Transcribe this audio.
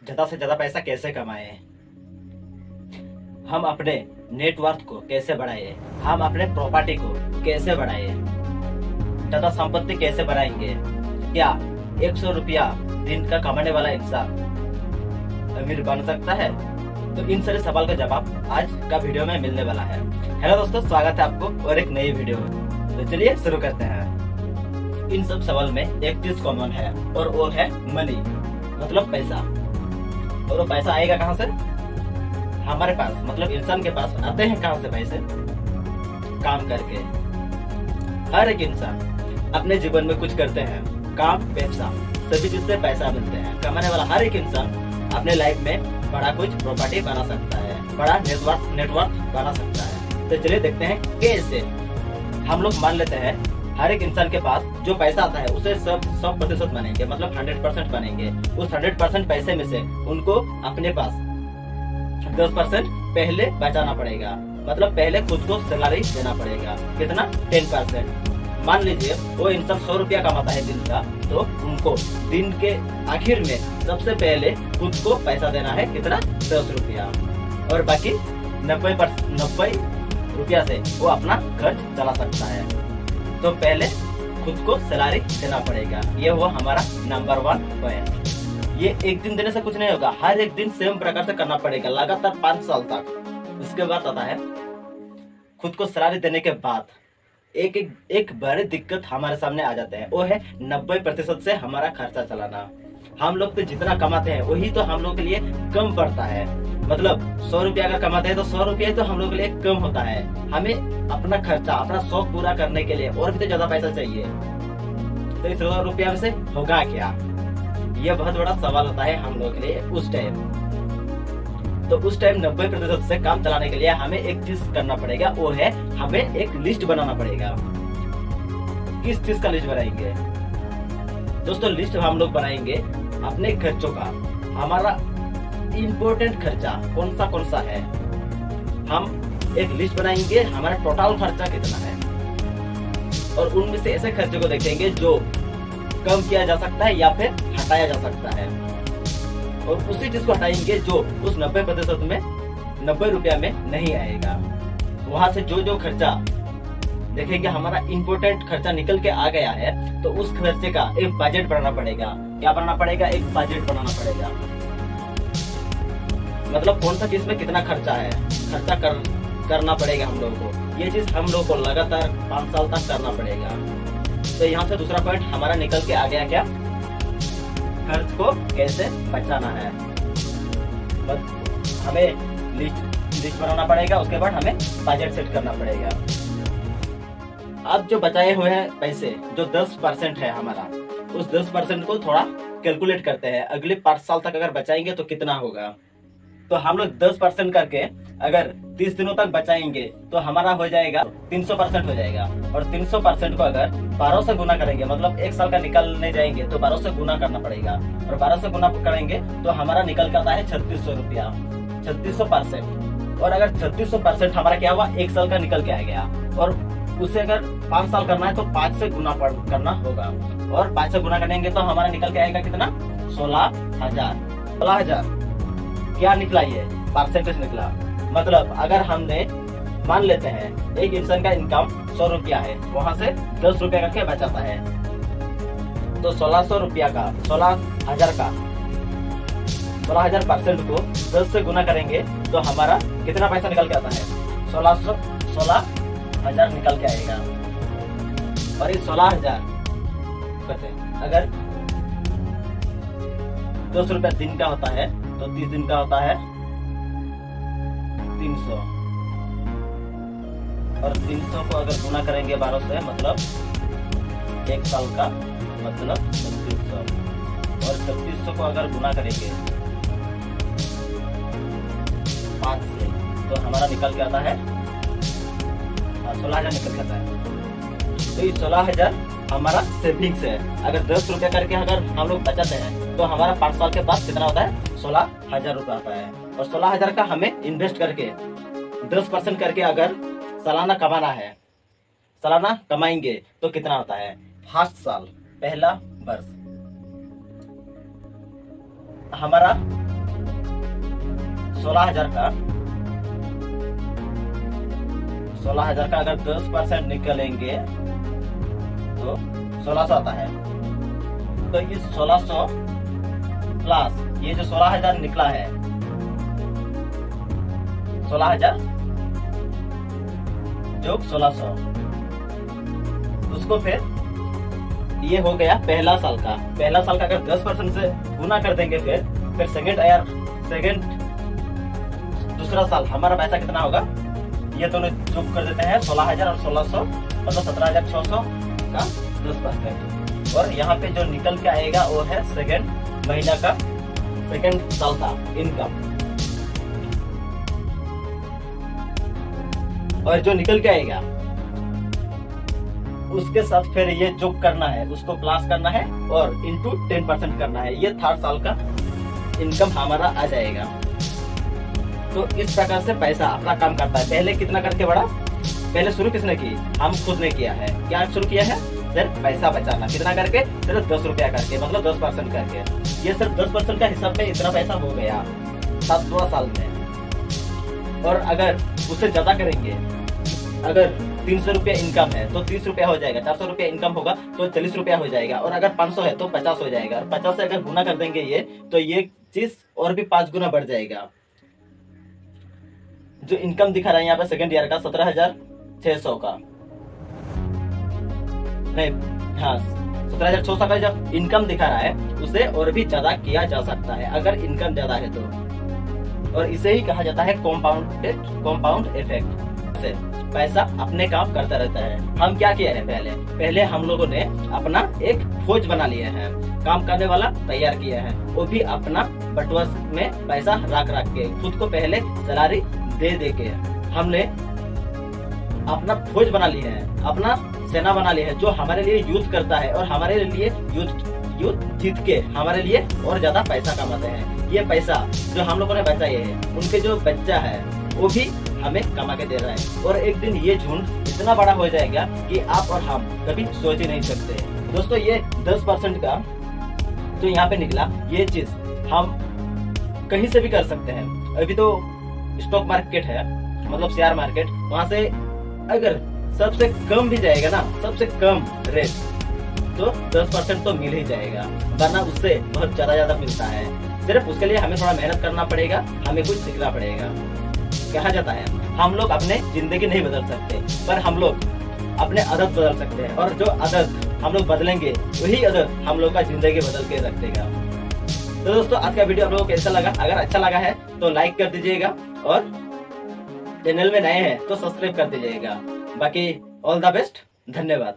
ज़्यादा से ज़्यादा पैसा कैसे कमाएं, हम अपने नेटवर्थ को कैसे बढ़ाएं, हम अपने प्रॉपर्टी को कैसे बढ़ाएं, ज़्यादा संपत्ति कैसे बढ़ाएंगे, क्या 100 रुपया दिन का कमाने वाला इंसान अमीर बन सकता है? तो इन सारे सवाल का जवाब आज का वीडियो में मिलने वाला है। हेलो दोस्तों, स्वागत है आपको और एक नई वीडियो में। तो चलिए शुरू करते हैं। इन सब सवाल में एक चीज कॉमन है और वो है मनी, मतलब पैसा। और वो पैसा आएगा कहाँ से? हमारे पास, मतलब इंसान के पास आते हैं कहाँ से पैसे? काम करके। हर एक इंसान अपने जीवन में कुछ करते हैं, काम, व्यवसाय, सभी चीज से पैसा मिलते हैं। कमाने वाला हर एक इंसान अपने लाइफ में बड़ा कुछ प्रॉपर्टी बना सकता है, बड़ा नेटवर्क बना सकता है। तो चलिए देखते हैं कैसे। हम लोग मान लेते हैं हर एक इंसान के पास जो पैसा आता है उसे 100% बनेंगे, मतलब 100% बनेंगे। उस 100% पैसे में से उनको अपने पास 10% पहले बचाना पड़ेगा, मतलब पहले खुद को सैलरी देना पड़ेगा। कितना? 10%। मान लीजिए वो इंसान 100 रुपया कमाता है दिन का, तो उनको दिन के आखिर में सबसे पहले खुद को पैसा देना है। कितना? 10 रुपया। और बाकी 90 रुपया से वो अपना खर्च चला सकता है। तो पहले खुद को सैलरी देना पड़ेगा। ये हुआ हमारा नंबर 1 पॉइंट। ये एक दिन देने से कुछ नहीं होगा, हर एक दिन सेम प्रकार से करना पड़ेगा, लगातार 5 साल तक। उसके बाद आता है खुद को सैलरी देने के बाद एक बड़ी दिक्कत हमारे सामने आ जाते हैं, वो है 90% से हमारा खर्चा चलाना। हम लोग तो जितना कमाते हैं वही तो हम लोग के लिए कम पड़ता है। मतलब 100 रुपया अगर कमाते हैं तो 100 रुपया तो हम लोग के लिए कम होता है। हमें अपना खर्चा, अपना शौक पूरा करने के लिए और भी तो ज्यादा पैसा चाहिए। तो इस 100 रुपया में से होगा क्या? यह बहुत बड़ा सवाल होता है हम लोग के लिए उस टाइम। तो उस टाइम 90% से काम चलाने के लिए हमें एक चीज करना पड़ेगा, वो है हमें एक लिस्ट बनाना पड़ेगा। किस चीज का लिस्ट बनाएंगे दोस्तों? लिस्ट हम लोग बनाएंगे अपने खर्चों का। हमारा इम्पोर्टेंट खर्चा कौन सा है, हम एक लिस्ट बनाएंगे। हमारा टोटल खर्चा कितना है, और उनमें से ऐसे खर्चे को देखेंगे जो कम किया जा सकता है या फिर हटाया जा सकता है। और उसी चीज को हटाएंगे जो उस 90% में 90 रुपया में नहीं आएगा। वहां से जो खर्चा देखेंगे हमारा इम्पोर्टेंट खर्चा निकल के आ गया है, तो उस खर्चे का एक बजट बनाना पड़ेगा। क्या बनाना पड़ेगा? एक बजट बनाना पड़ेगा। मतलब कौन सा चीज में कितना खर्चा है, करना पड़ेगा हम लोगों को। ये चीज हम लोग को लगातार 5 साल तक करना पड़ेगा। तो यहाँ से दूसरा पॉइंट हमारा निकल के आ गया, क्या? खर्च को कैसे बचाना है। बस हमें लिस्ट बनाना पड़ेगा, उसके बाद हमें बजट सेट करना पड़ेगा। अब जो बचाए हुए हैं पैसे, जो 10% है हमारा, उस 10% को थोड़ा कैलकुलेट करते हैं। अगले 5 साल तक अगर बचाएंगे तो कितना होगा? तो हम लोग 10% करके अगर 30 दिनों तक बचाएंगे तो हमारा हो जाएगा 300% हो जाएगा। और 300% को अगर 12 से गुना करेंगे, मतलब 1 साल का निकलने जाएंगे तो 12 से गुना करना पड़ेगा। और 12 से गुना करेंगे तो हमारा निकल के आता है 3600 रुपया। 3600%। और अगर 3600% हमारा क्या हुआ? 1 साल का निकल के आ गया। और उसे अगर 5 साल करना है तो 5 से गुना करना होगा। और 5 से गुना करेंगे तो हमारा निकल के आएगा कितना? 16,000। 16,000 क्या निकला? ये परसेंटेज निकला। मतलब अगर हमने मान लेते हैं एक इंसान का इनकम 100 रुपया है, वहां से 10 रुपया करके बचाता है, तो 1600 रुपया का 16,000 का 16,000% को 10 से गुना करेंगे तो हमारा कितना पैसा निकल के आता है? 16,000 निकल के आएगा। और ये 16,000 अगर 10 रुपया दिन का होता है तो 30 दिन का होता है 300। और 300 को अगर गुना करेंगे 12 से, मतलब 1 साल का, मतलब 3600। और 3600 को अगर गुना करेंगे 5 से तो हमारा निकल के आता है 16,000 निकल के आता है। तो ये 16,000 हमारा सेविंग्स है। अगर 10 रुपया करके अगर हम लोग बचाते हैं तो हमारा 5 साल के बाद कितना होता है? 16,000 रुपया आता है। और 16,000 का हमें इन्वेस्ट करके 10% करके अगर सालाना कमाना है, सालाना कमाएंगे तो कितना होता है? फर्स्ट साल, पहला वर्ष हमारा 16,000 का 16,000 का अगर 10% निकलेंगे तो 1600 आता है। तो इस 1600 प्लस ये जो 16,000 निकला है, 16,000 जोग 1600, उसको फिर ये हो गया पहला साल का। पहला साल का अगर 10% से गुना कर देंगे फिर सेकंड दूसरा साल हमारा पैसा कितना होगा, ये दोनों जोड़ कर देते हैं 16,000 और 1600, मतलब 17,600 का 10%। और यहाँ पे जो निकल के आएगा वो है सेकंड महीना का, सेकंड साल का इनकम। और जो निकल के आएगा उसके साथ फिर ये जो करना है उसको प्लस करना है और इंटू 10% करना है। ये थर्ड साल का इनकम हमारा आ जाएगा। तो इस प्रकार से पैसा अपना काम करता है। पहले कितना करके बढ़ा, पहले शुरू किसने की, हम खुद ने किया है। क्या शुरू किया है, सिर्फ पैसा बचाना। कितना करके, सिर्फ 10 रुपया करके, मतलब 10% करके। ये सिर्फ 10% का हिसाब में इतना पैसा हो गया 7 साल में। और अगर उससे ज्यादा करेंगे, अगर 300 रुपया इनकम है तो 30 रुपया हो जाएगा, 400 रुपया इनकम होगा तो 40 रुपया हो जाएगा, और अगर 500 है तो 50 हो जाएगा। और 50 से अगर गुना कर देंगे ये, तो ये चीज और भी 5 गुना बढ़ जाएगा। जो इनकम दिखा रहा है यहाँ पे सेकंड ईयर का 17,600 का, नहीं हाँ 17,600 का जो इनकम दिखा रहा है उसे और भी ज्यादा किया जा सकता है अगर इनकम ज्यादा है तो। और इसे ही कहा जाता है कॉम्पाउंड इफेक्ट। पैसा अपने काम करता रहता है। हम क्या किए हैं, पहले हम लोगों ने अपना एक फौज बना लिया है, काम करने वाला तैयार किया है, वो भी अपना बटुआ में पैसा रख के, खुद को पहले सैलरी दे के हमने अपना फौज बना लिया है, अपना सेना बना लिया है, जो हमारे लिए युद्ध करता है और हमारे लिए युद्ध जीत के हमारे लिए और ज्यादा पैसा कमाते हैं। ये पैसा जो हम लोगों ने बचाया है, उनके जो बच्चा है वो भी हमें कमा के दे रहा है। और एक दिन ये झुंड इतना बड़ा हो जाएगा कि आप और हम कभी सोच ही नहीं सकते। दोस्तों ये 10% का जो यहाँ पे निकला, ये चीज हम कहीं से भी कर सकते हैं। अभी तो स्टॉक मार्केट है, मतलब शेयर मार्केट, वहां से अगर सबसे कम भी जाएगा ना, सबसे कम रेट, तो 10% तो मिल ही जाएगा, वरना उससे बहुत ज्यादा मिलता है। सिर्फ उसके लिए हमें थोड़ा मेहनत करना पड़ेगा, हमें कुछ सीखना पड़ेगा। कहा जाता है हम लोग अपने जिंदगी नहीं बदल सकते, पर हम लोग अपने आदत बदल सकते हैं, और जो आदत हम लोग बदलेंगे वही आदत हम लोग का जिंदगी बदल के रख देगा। तो दोस्तों आज का वीडियो आप लोगों को कैसा लगा, अगर अच्छा लगा है तो लाइक कर दीजिएगा, और चैनल में नए हैं तो सब्सक्राइब कर दीजिएगा। बाकी ऑल द बेस्ट, धन्यवाद।